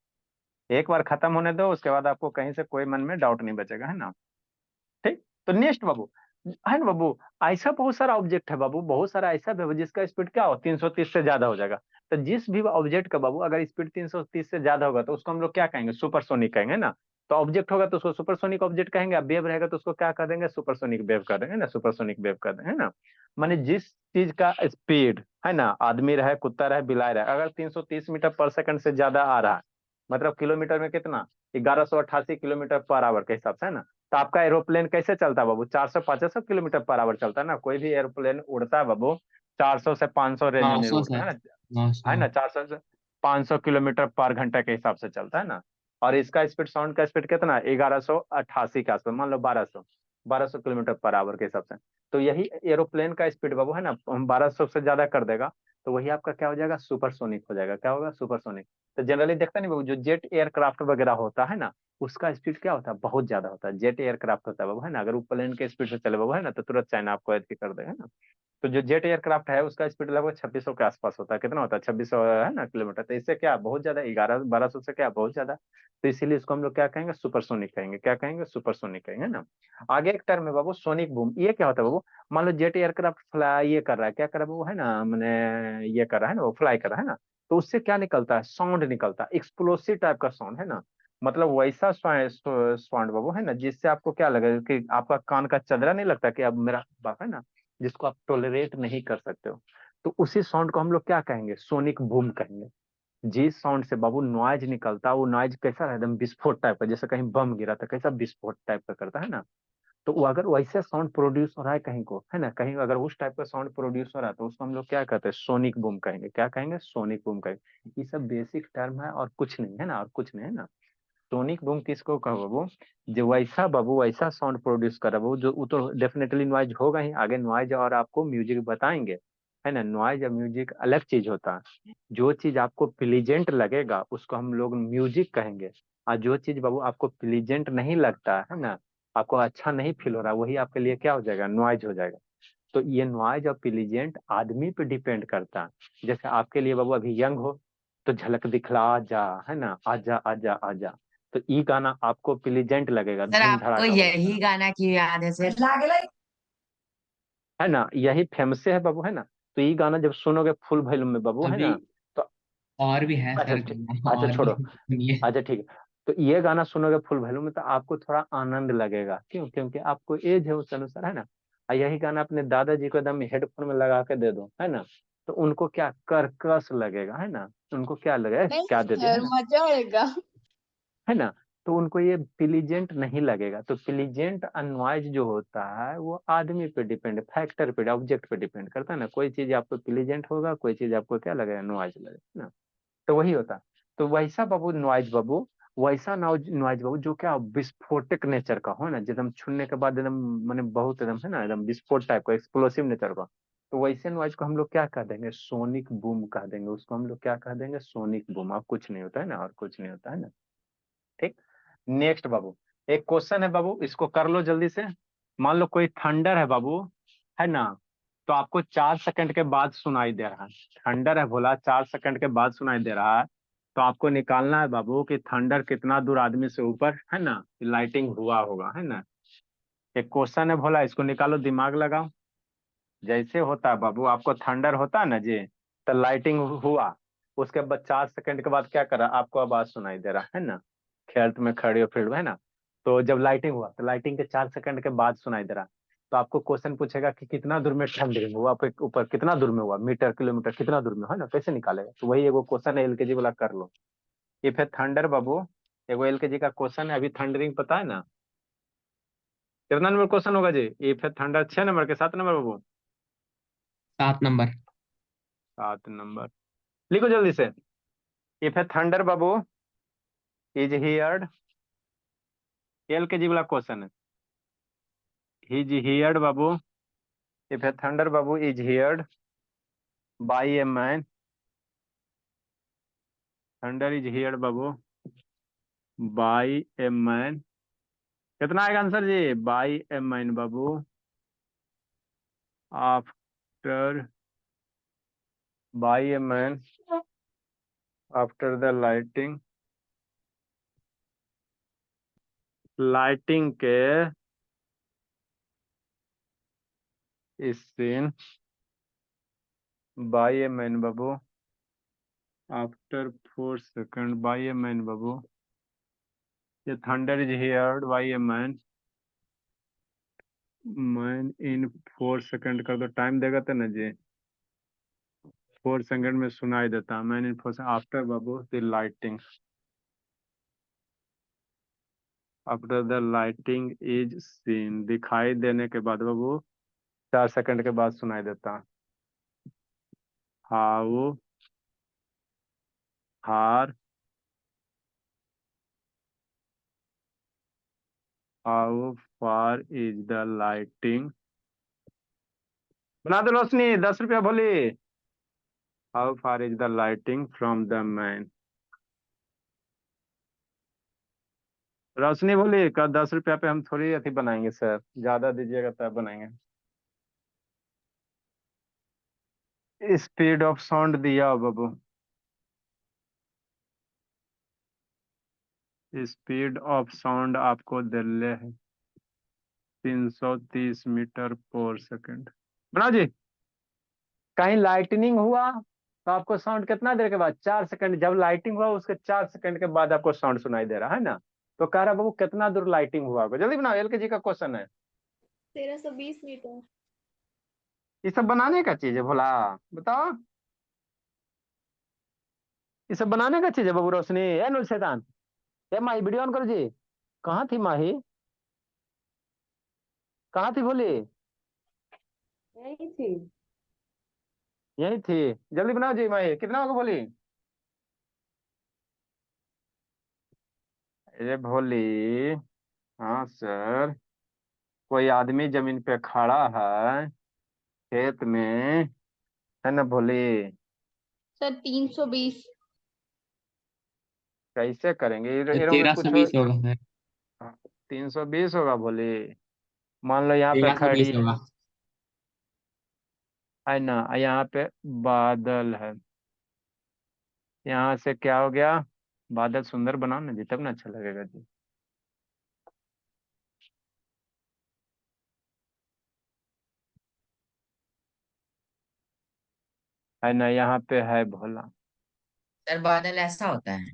एक बार खत्म होने दो, उसके बाद आपको कहीं से कोई मन में डाउट नहीं बचेगा, है ना। ठीक। तो नेक्स्ट बाबू, है ना बाबू, ऐसा बहुत सारा ऑब्जेक्ट है बाबू, बहुत सारा ऐसा भी है जिसका स्पीड क्या हो 330 से ज्यादा हो जाएगा। तो जिस भी ऑब्जेक्ट का बाबू अगर स्पीड 330 से ज्यादा होगा तो उसको हम लोग क्या कहेंगे, सुपरसोनिक कहेंगे ना। तो ऑब्जेक्ट होगा तो उसको सुपरसोनिक ऑब्जेक्ट कहेंगे, अब वेव रहेगा तो उसको क्या कर देंगे, सुपरसोनिक वेव कर देंगे ना, सुपरसोनिक वेव कर देंगे, है ना। माने जिस चीज का स्पीड, है ना, आदमी रहे कुत्ता रहे बिलाई रहे, अगर 330 मीटर पर सेकंड से ज्यादा आ रहा है, मतलब किलोमीटर में कितना, 1188 किलोमीटर पर आवर के हिसाब से, है ना। तो आपका एरोप्लेन कैसे चलता है बाबू, 400-500 किलोमीटर पर आवर चलता है ना। कोई भी एरोप्लेन उड़ता है बाबू 400 से 500 रेंज में 900 उड़ता सर, है ना। है 900। ना, 400 से 500 किलोमीटर पर घंटा के हिसाब से चलता है ना। और इसका स्पीड, साउंड का स्पीड कितना, 1188 के आसपास, मान लो 1200 किलोमीटर पर आवर के हिसाब से। तो यही एरोप्लेन का स्पीड बाबू, है ना, 1200 से ज्यादा कर देगा तो वही आपका क्या हो जाएगा, सुपरसोनिक हो जाएगा। क्या होगा, सुपरसोनिक। तो जनरली देखता नहीं बाबू, जो जेट एयरक्राफ्ट वगैरह होता है ना, उसका स्पीड क्या होता है, बहुत ज्यादा होता है। जेट एयरक्राफ्ट होता है बाबू, है ना, अगर वो प्लेन के स्पीड से चले बाबू, है ना, तो तुरंत चाइना आपको ऐसे कर देगा, है ना। तो जो जेट एयरक्राफ्ट है उसका स्पीड लगभग 2600 के आसपास होता है। कितना होता है, 2600, है ना, किलोमीटर। तो इससे क्या बहुत ज्यादा, 1100-1200 से क्या बहुत ज्यादा। तो इसीलिए इसको हम लोग क्या कहेंगे, सुपरसोनिक कहेंगे। क्या कहेंगे, सुपरसोनिक कहेंगे, है ना। आगे एक टर्म है बाबू, सोनिक बूम। ये क्या होता है बाबू, मान लो जेट एयरक्राफ्ट फ्लाई ये कर रहा है, क्या कर रहा है बाबू, है ना, मैंने ये कर रहा है ना, वो फ्लाई कर रहा है ना। तो उससे क्या निकलता है, साउंड निकलता है, एक्सप्लोसिव टाइप का साउंड, है ना। मतलब वैसा साउंड बाबू, है ना, जिससे आपको क्या लगेगा कि आपका कान का चदरा नहीं लगता कि अब मेरा बाप, है ना, जिसको आप टोलरेट नहीं कर सकते हो। तो उसी साउंड को हम लोग क्या कहेंगे, सोनिक बूम कहेंगे। जिस साउंड से बाबू नॉइज निकलता है, वो नॉइज कैसा है, एकदम विस्फोट टाइप का, जैसे कहीं बम गिरा था कैसा विस्फोट टाइप का करता है ना। तो वो अगर वैसे साउंड प्रोड्यूस हो रहा है कहीं को, है ना, कहीं अगर उस टाइप का साउंड प्रोड्यूस हो रहा है तो उसको हम लोग क्या कहते हैं, सोनिक बूम कहेंगे। क्या कहेंगे, सोनिक बूम कहेंगे। ये सब बेसिक टर्म है और कुछ नहीं है ना, और कुछ नहीं है ना। सोनिक बूम किसको कहो बाबू, जो वैसा बाबू वैसा साउंड प्रोड्यूस कर बाबू, जो वो तो डेफिनेटली नॉइज होगा ही। आगे नॉइज और आपको म्यूजिक बताएंगे, है ना। नॉइज और म्यूजिक अलग चीज होता है। जो चीज आपको प्लीजेंट लगेगा उसको हम लोग म्यूजिक कहेंगे, और जो चीज बाबू आपको प्लीजेंट नहीं लगता है ना, आपको अच्छा नहीं फील हो रहा, वही आपके लिए क्या हो जाएगा, नॉइज हो जाएगा। तो ये नॉइज और प्लीजेंट आदमी पे डिपेंड करता है। जैसे आपके लिए बाबू अभी यंग हो तो झलक दिखला जा, है ना, आजा आजा आजा। तो ये गाना आपको प्लीजेंट लगेगा, सर धूम आपको धड़ाका वाला, है यही ना। गाना क्यों याद है सर? है ना, यही फेमस है बाबू, है ना। तो ये गाना जब सुनोगे फुल वॉल्यूम में बाबू, है अभी ना। तो और भी है अच्छा सर ठीक, गाना, अच्छा और भी छोड़ो, सुनिए। अच्छा ठीक है। तो ये गाना सुनोगे फुल वॉल्यूम में तो आपको थोड़ा आनंद लगेगा, क्यों, क्योंकि आपको एज है उस अनुसार, है ना। और यही गाना अपने दादाजी को एकदम हेडफोन में लगा के दे दो, है ना, तो उनको क्या कर्कश लगेगा, है ना। उनको क्या लगेगा, नहीं क्या दे दिया, है सर, ना, मजा आएगा। है ना। तो उनको ये प्लीजेंट नहीं लगेगा। तो प्लीजेंट नॉइज जो होता है वो आदमी पे डिपेंड, फैक्टर पे, ऑब्जेक्ट पे डिपेंड करता है ना। कोई चीज आपको प्लीजेंट होगा, कोई चीज आपको क्या लगेगा, नॉइज लगेगा ना। तो वही होता है। तो वैसा बाबू नॉइज बाबू, वैसा नॉइज नॉइज बाबू जो क्या विस्फोटक नेचर का हो ना, एकदम छुनने के बाद एकदम मैंने बहुत एकदम, है ना, एकदम विस्फोट टाइप का, एक्सप्लोसिव नेचर का। तो वैसे नॉइज को हम लोग क्या कह देंगे, सोनिक बूम कह देंगे। उसको हम लोग क्या कह देंगे, सोनिक बूम। और कुछ नहीं होता है ना, और कुछ नहीं होता है ना। ठीक। नेक्स्ट बाबू, एक क्वेश्चन है बाबू, इसको कर लो जल्दी से। मान लो कोई थंडर है बाबू, है ना, तो आपको 4 सेकंड के बाद सुनाई दे रहा है। थंडर है बोला, 4 सेकंड के बाद सुनाई दे रहा है। तो आपको निकालना है बाबू कि थंडर कितना दूर आदमी से ऊपर, है ना, लाइटिंग हुआ होगा, है ना। एक क्वेश्चन है भोला, इसको निकालो, दिमाग लगाओ। जैसे होता है बाबू, आपको थंडर होता है ना जी, तो लाइटिंग हुआ, उसके बाद 4 सेकंड के बाद क्या करा, आपको आवाज सुनाई दे रहा है ना, खेत में खड़े हो फील्ड में, है ना। तो जब लाइटिंग हुआ तो लाइटिंग के 4 सेकंड के बाद सुनाई दे रहा। तो आपको क्वेश्चन पूछेगा कि कितना दूर में थंडरिंग हुआ, पे ऊपर कितना दूर में हुआ, मीटर किलोमीटर कितना दूर में, है ना, कैसे निकालेगा। तो वही एगो क्वेश्चन है, एलकेजी वाला, कर लो। ये फिर थंडर बाबू, एगो एलकेजी का क्वेश्चन है। अभी थंडरिंग पता है ना, कितना नंबर क्वेश्चन होगा जी, ये फिर थंडर 6 नंबर के 7 नंबर बाबू, 7 नंबर। 7 नंबर। लिखो जल्दी से। इफ ए थंडर बाबू is heard, L K G वाला क्वेश्चन है। इज हियर्ड बाबू, इफ ए थंडर बाबू is heard by a man, thunder is hear बाबू, बाई ए मैन, कितना आएगा आंसर जी? बाई ए मैन बाबू, after, by a man after the lighting, lighting के is seen, by a man बाबू, after 4 second, by a man बाबू, ये thunder is hear by a man, man in 4 second कर दो, time देगा तो ना जी, 4 सेकंड में सुनाई देता, man in 4 after Babu the lighting, after the lighting is seen, दिखाई देने के बाद बाबू 4 सेकंड के बाद सुनाई देता, how far, how far is the lighting, बना दो रोशनी, 10 रुपया बोली, how far is the lighting from the man, रोशनी बोली का 10 रुपया पे हम थोड़ी अथी बनाएंगे सर, ज्यादा दीजिएगा तब बनाएंगे। स्पीड ऑफ साउंड दिया हो बाबू, स्पीड ऑफ साउंड आपको दिले है 330 मीटर पर सेकंड, बना जी। कहीं लाइटनिंग हुआ तो आपको साउंड कितना देर के बाद? 4 सेकंड, जब लाइटिंग हुआ उसके 4 सेकंड के बाद आपको साउंड सुनाई दे रहा है ना, तो कह रहा बाबू कितना दूर लाइटिंग हुआ होगा, जल्दी बनाओ, एल के जी का क्वेश्चन है। 1320 मीटर। ये सब बनाने का चीज है भोला, बताओ, ये सब बनाने का चीज है बाबू। रोशनी, ए नुल शैतान, ए माही वीडियो ऑन करो जी। कहाँ थी माही, कहाँ थी बोली? यही थी। यही थी, जल्दी बनाओ जी माही, कितना होगा बोली? अरे भोली, हाँ सर, कोई आदमी जमीन पे खड़ा है खेत में, है ना भोली? सर 320। कैसे करेंगे एरो में तेरह सौ कुछ हो? बीस होगा सर। 320 होगा भोली, मान लो यहाँ पे 1320 खड़ी होगा। है ना, यहाँ पे बादल है, यहाँ से क्या हो गया, बादल सुंदर बनाओ ना जी, तब ना अच्छा लगेगा जी। है ना, यहाँ पे है भोला, सर बादल ऐसा होता है।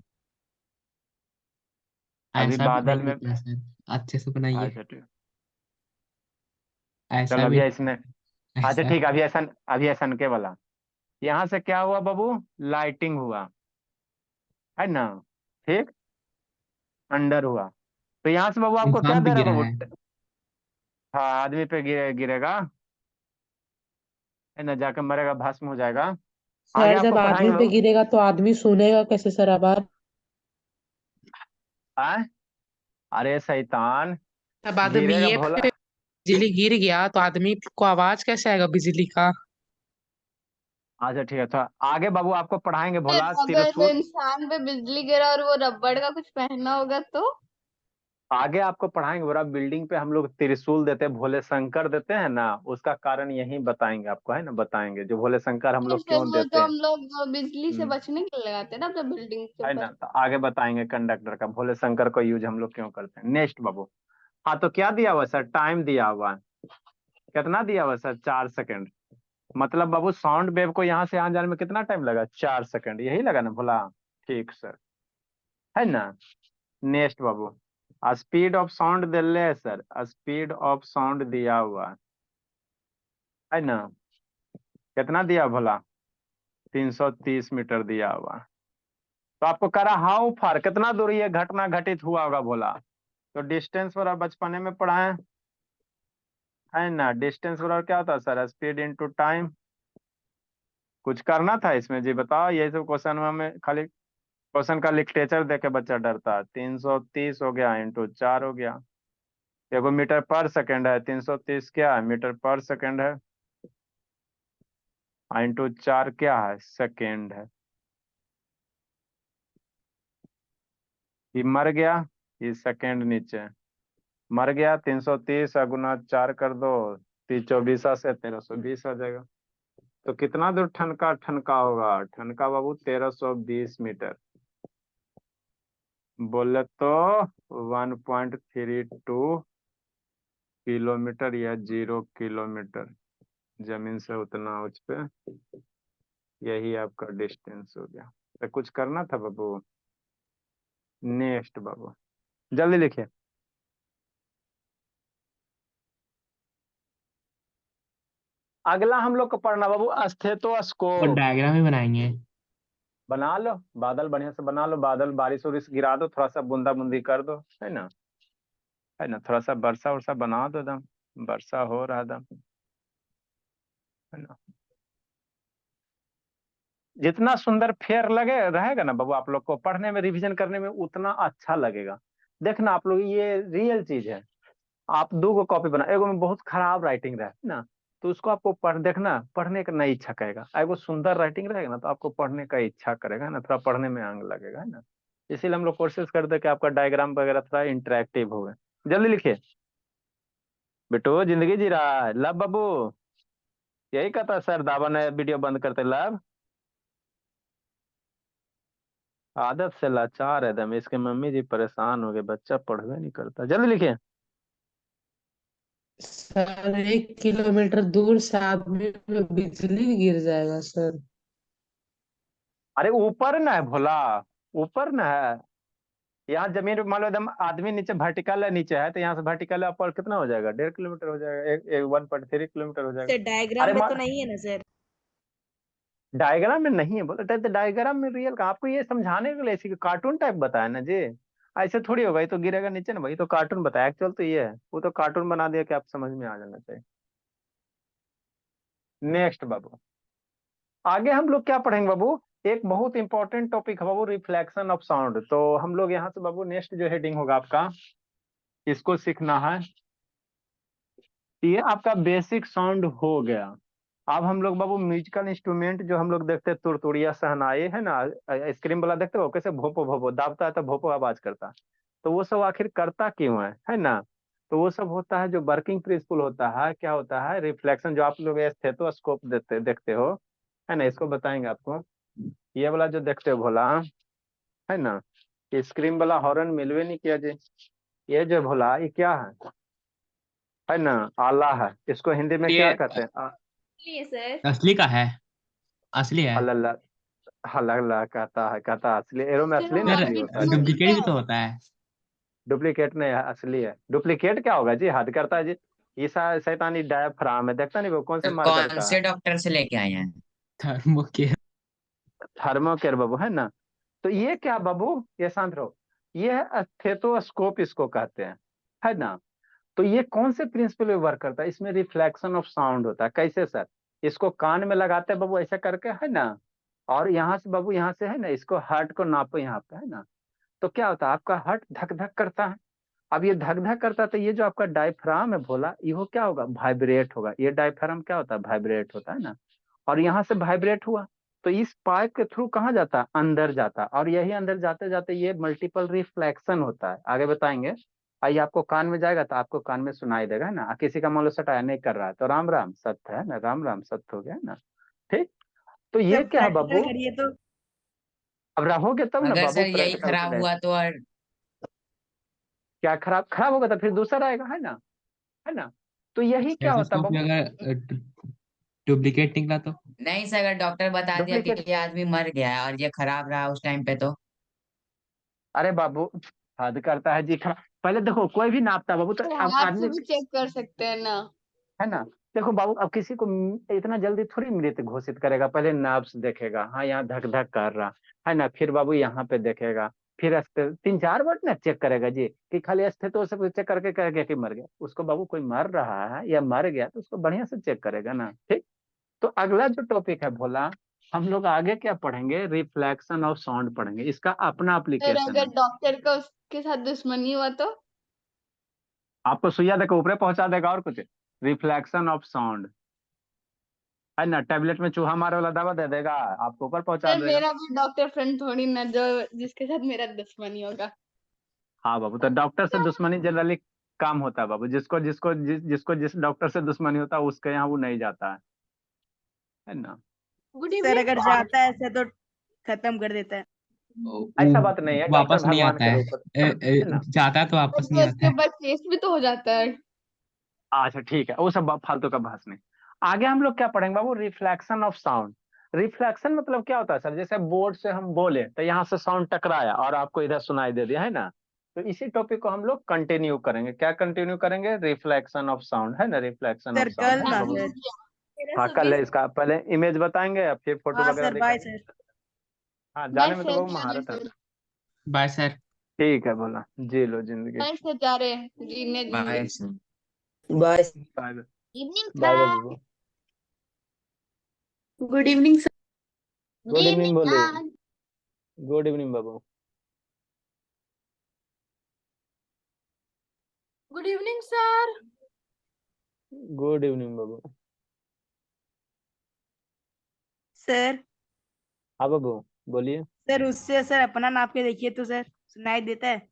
अभी ऐसा भी बादल नहीं में, होता है सर, अच्छे से बनाइए। अच्छा ठीक, चल ऐसा अभी भी इसने, अच्छा ऐसा। ठीक, अभी ऐसा के वाला, यहाँ से क्या हुआ बाबू, लाइटिंग हुआ, है ना, ठीक, अंडर हुआ, तो यहाँ से बाबू आपको क्या इंसान पे दे रहा गिरा है है। बाबू? हाँ, आदमी पे गिरेगा, है ना, जाके मरेगा, भस्म हो जाएगा। आगे सर आपको जब पढ़ाएंगे आदमी पे बाबू। गिरेगा तो आदमी सुनेगा कैसे सर आवाज? आए, अरे शैतान, जब आदमी गिरेगा ये भोला। पे बिजली गिर गया तो आदमी को आवाज कैसे आएगा बिजली का? अच्छा ठीक है, तो आगे बाबू आपको पढ़ाएंगे सर भोला अगर त्रिशूल, इंसान पे बिजली गिरा और वो रबड़ का कुछ पहना होगा तो? आगे आपको पढ़ाएंगे भोला, बिल्डिंग पे हम लोग त्रिशूल देते हैं, भोले शंकर देते हैं ना, उसका कारण यही बताएंगे आपको, है ना, बताएंगे जो भोले शंकर हम नहीं लोग सर, क्यों वो देते तो हैं। हम लोग बिजली से हम्म, बचने के लिए लगाते हैं ना अपने बिल्डिंग के है ना, ऊपर। तो आगे बताएंगे कंडक्टर का, भोले शंकर को यूज हम लोग क्यों करते हैं। नेक्स्ट बाबू, हाँ तो क्या दिया हुआ सर, टाइम दिया हुआ है, कितना दिया हुआ सर? 4 सेकंड, मतलब बाबू साउंड वेव को यहाँ से यहाँ जाने में कितना टाइम लगा? 4 सेकंड, यही लगा ना भोला? ठीक सर, है ना। Next Babu, speed of sound दिले है सर, स्पीड ऑफ साउंड दिया हुआ है ना, कितना दिया भोला? 330 मीटर दिया हुआ, तो आपको करा हाउ फार, कितना दूर ये घटना घटित हुआ होगा भोला? तो डिस्टेंस पर आप बचपने में पढ़ाए, है ना, डिस्टेंस पर क्या होता है सर? स्पीड इनटू टाइम, कुछ करना था इसमें जी, बताओ, यही सब क्वेश्चन में हमें खाली क्वेश्चन का लिटरेचर देख के बच्चा डरता है। 330 हो गया इंटू 4 हो गया, देखो मीटर पर सेकंड है, 330 क्या है, मीटर पर सेकंड है, इंटू 4 क्या है, सेकेंड है। ये मर गया, ये सेकेंड नीचे है। मर गया, 330 गुना 4 कर दो, 24 से 1320 आ जाएगा। तो कितना दूर ठनका ठनका होगा, ठनका बाबू 1320 मीटर। बोले तो 1.32 किलोमीटर या 0 किलोमीटर, जमीन से उतना उच पे, यही आपका डिस्टेंस हो गया। तो कुछ करना था बाबू। नेक्स्ट बाबू, जल्दी लिखिए। अगला हम लोग को पढ़ना बाबू और स्टेथोस्कोप। डायग्राम ही बनाएंगे। बना लो, बादल बढ़िया से बना लो, बादल बारिश उरिश गिरा दो, थोड़ा सा बूंदा बूंदी कर दो, है ना, है ना, थोड़ा सा वर्षा उर्षा बना दो एकदम, वर्षा हो रहा एकदम, है ना। जितना सुंदर फेयर लगे रहेगा ना बाबू, आप लोग को पढ़ने में रिवीजन करने में उतना अच्छा लगेगा। देखना आप लोग, ये रियल चीज है। आप 2 कॉपी बना, एगो में बहुत खराब राइटिंग रहे ना, तो उसको आपको पढ़ देखना, पढ़ने का नहीं इच्छा करेगा। एगो सुंदर राइटिंग रहेगा ना, तो आपको पढ़ने का इच्छा करेगा ना, थोड़ा पढ़ने में अंग लगेगा, है ना। इसीलिए हम लोग कोशिश करते हैं कि आपका डायग्राम वगैरह थोड़ा इंटरेक्टिव हो। जल्दी लिखिए बेटो, जिंदगी जी रहा है लब बाबू। यही कहता सर, दावा ने वीडियो बंद करते लब। आदत से लाचार है दम, इसके मम्मी जी परेशान हो गए, बच्चा पढ़वे नहीं करता। जल्दी लिखिए। सर 1 किलोमीटर दूर से आदमी पे बिजली गिर जाएगा सर। अरे ऊपर ना है भोला, ऊपर ना है। यहाँ जमीन पे मान लो एकदम आदमी नीचे वर्टिकल है, नीचे है, तो यहाँ से वर्टिकल है ऊपर कितना हो जाएगा, 1.5 किलोमीटर हो जाएगा, 1.3 किलोमीटर हो जाएगा। सर डायग्राम अरे में तो नहीं है ना सर। डायग्राम में नहीं है बोला तो डायग्राम में रियल का आपको ये समझाने के लिए ऐसी कार्टून टाइप बताया ना जी। ऐसे थोड़ी होगा, ये तो गिरेगा नीचे ना भाई, तो कार्टून बताया एक्चुअल तो ये है, वो तो कार्टून बना दिया कि आप समझ में आ जाना चाहिए। नेक्स्ट बाबू, आगे हम लोग क्या पढ़ेंगे बाबू, एक बहुत इंपॉर्टेंट टॉपिक है बाबू, रिफ्लेक्शन ऑफ साउंड। तो हम लोग यहाँ से बाबू नेक्स्ट जो हेडिंग होगा आपका, इसको सीखना है। ये आपका बेसिक साउंड हो गया। अब हम लोग बाबू म्यूजिकल इंस्ट्रूमेंट जो हम लोग देखते हैं, तुरतुरिया शहनाई, है ना, आइसक्रीम वाला देखते हो कैसे भोपो भोपो दाबता है तो भोपो आवाज करता है, तो वो सब आखिर करता क्यों है ना। तो वो सब होता है जो वर्किंग प्रिंसिपल होता है, क्या होता है, रिफ्लेक्शन, जो आप लोग स्टेथोस्कोप देखते हो, है ना, इसको बताएंगे आपको। ये वाला जो देखते हो भोला, है ना, स्क्रीन वाला हॉर्न मिलवे नहीं किया जी। ये जो भोला, ये क्या है ना, आला है, इसको हिंदी में क्या ये कहते हैं, लिए सर। असली का है, असली है। अल्लाह, हल्ला कहता असली, एरो में सर असली हम नकली आदमी होता है को जी। होगी डुप्लीकेट क्या? भी तो होता है। डुप्लीकेट नहीं है, असली है। डुप्लीकेट क्या होगा जी, हद करता है जी। ये शैतानी डायफ्राम है, देखता नहीं वो कौन से सर मार्कर कौन का है, से डॉक्टर से लेके आए हैं? थर्मोकेयर। थर्मोकेयर बाबू, है ना। तो ये क्या बाबू, ये शांत रहो, ये है स्टेथोस्कोप इसको कहते हैं, है ना। तो ये कौन से प्रिंसिपल पे वर्क करता है, इसमें रिफ्लेक्शन ऑफ साउंड होता है। कैसे सर, इसको कान में लगाते हैं बाबू ऐसे करके, है ना, और यहाँ से बाबू, यहाँ से है ना, इसको हार्ट को नापो यहाँ पे, है ना। तो क्या होता है, आपका हार्ट धक धक करता है। अब ये धक धक करता है, तो ये जो आपका डायफ्राम है भोला, ये क्या होगा, वाइब्रेट होगा। ये डायफ्राम क्या होता है, वाइब्रेट होता है ना। और यहाँ से वाइब्रेट हुआ, तो इस पाइप के थ्रू कहाँ जाता है, अंदर जाता है, और यही अंदर जाते जाते ये मल्टीपल रिफ्लेक्शन होता है, आगे बताएंगे। आइए, आपको कान में जाएगा तो आपको कान में सुनाई देगा, है ना। किसी का मान लो सटाया नहीं कर रहा है, तो राम राम सत्य है ना, राम राम सत्य हो गया, है ना। ठीक। तो ये जब क्या है प्रैक्टिकल बाबू, करिए तो। अब रहोगे तब ना अगर बाबू सर यही प्रैक्टिकल खराब करें। हुआ तो और क्या खराब खराब होगा तो फिर दूसरा आएगा, है ना, है ना। तो यही क्या होता है स्टेथोस्कोप में बाबू, अगर डुप्लीकेट निकला तो? नहीं सर, अगर डॉक्टर बता दिया कि डुप्लीकेट। ये आदमी मर गया है और ये खराब रहा उस टाइम पे तो? अरे बाबू, हद करता है जी, खराब। पहले देखो, कोई भी नापता बाबू, तो तो अब हाथ से आदमी, भी चेक कर सकते हैं ना। है ना। देखो बाबू, अब किसी को इतना जल्दी थोड़ी मृत घोषित करेगा, पहले नर्व्स देखेगा, हाँ यहाँ धक धक कर रहा है ना, फिर बाबू यहाँ पे देखेगा, फिर 3-4 बार ना चेक करेगा जी, कि खाली स्थितो से चेक करके कहेगा कि मर गया। उसको बाबू कोई मर रहा है या मर गया तो उसको बढ़िया से चेक करेगा ना, ठीक। तो अगला जो टॉपिक है भोला, हम लोग आगे क्या पढ़ेंगे, रिफ्लेक्शन ऑफ साउंड पढ़ेंगे, इसका अपना सर एप्लीकेशन अगर है। डॉक्टर का उसके साथ दुश्मनी हुआ तो? आपको सुइया देकर ऊपर पहुंचा देगा और कुछ, रिफ्लेक्शन ऑफ साउंड, है ना, टैबलेट में चूहा मारे वाला दवा दे देगा, आपको ऊपर पहुंचा सर देगा। मेरा भी डॉक्टर फ्रेंड थोड़ी ना जो जिसके साथ मेरा दुश्मनी होगा। हाँ बाबू, तो डॉक्टर से दुश्मनी जनरली काम होता है बाबू, जिसको जिस डॉक्टर से दुश्मनी होता है उसके यहाँ वो नहीं जाता है ना। गुड सर इवनिंग अगर जाता है ऐसे तो खत्म कर देता है। ऐसा वो बात नहीं है, डॉक्टर वापस नहीं भगवान आता के है। रूप है ना। जाता है तो वापस नहीं तो आता उसके है। बाद केस भी तो हो जाता है। अच्छा ठीक है, वो सब फालतू का बहस नहीं। आगे हम लोग क्या पढ़ेंगे बाबू, रिफ्लेक्शन ऑफ साउंड। रिफ्लेक्शन मतलब क्या होता है सर, जैसे बोर्ड से हम बोले तो यहाँ से साउंड टकराया और आपको इधर सुनाई दे दिया, है ना। तो इसी टॉपिक को हम लोग कंटिन्यू करेंगे, क्या कंटिन्यू करेंगे, रिफ्लेक्शन ऑफ साउंड, है ना, रिफ्लेक्शन ऑफ सर साउंड, कल है ना ना बाबू। सर। मेरा हाँ कल है, इसका पहले इमेज बताएंगे या फिर फोटो हाँ वगैरह सर बाय दिखाएंगे। सर। हाँ बाय जाने में तो सर, बाबू महारत है। Bye sir. ठीक है, बोला जी लो जिंदगी। बाय सर, जा रहे हैं जीने बाय जिंदगी। Bye. Bye evening bye sir. बाबू। Good evening sir. Good evening बोलिए। गुड इवनिंग बाबू। Good evening sir. Good evening बाबू। सर हाँ बाबू बोलिए। सर उससे सर अपना नाप के देखिए तो सर सुनाई देता है।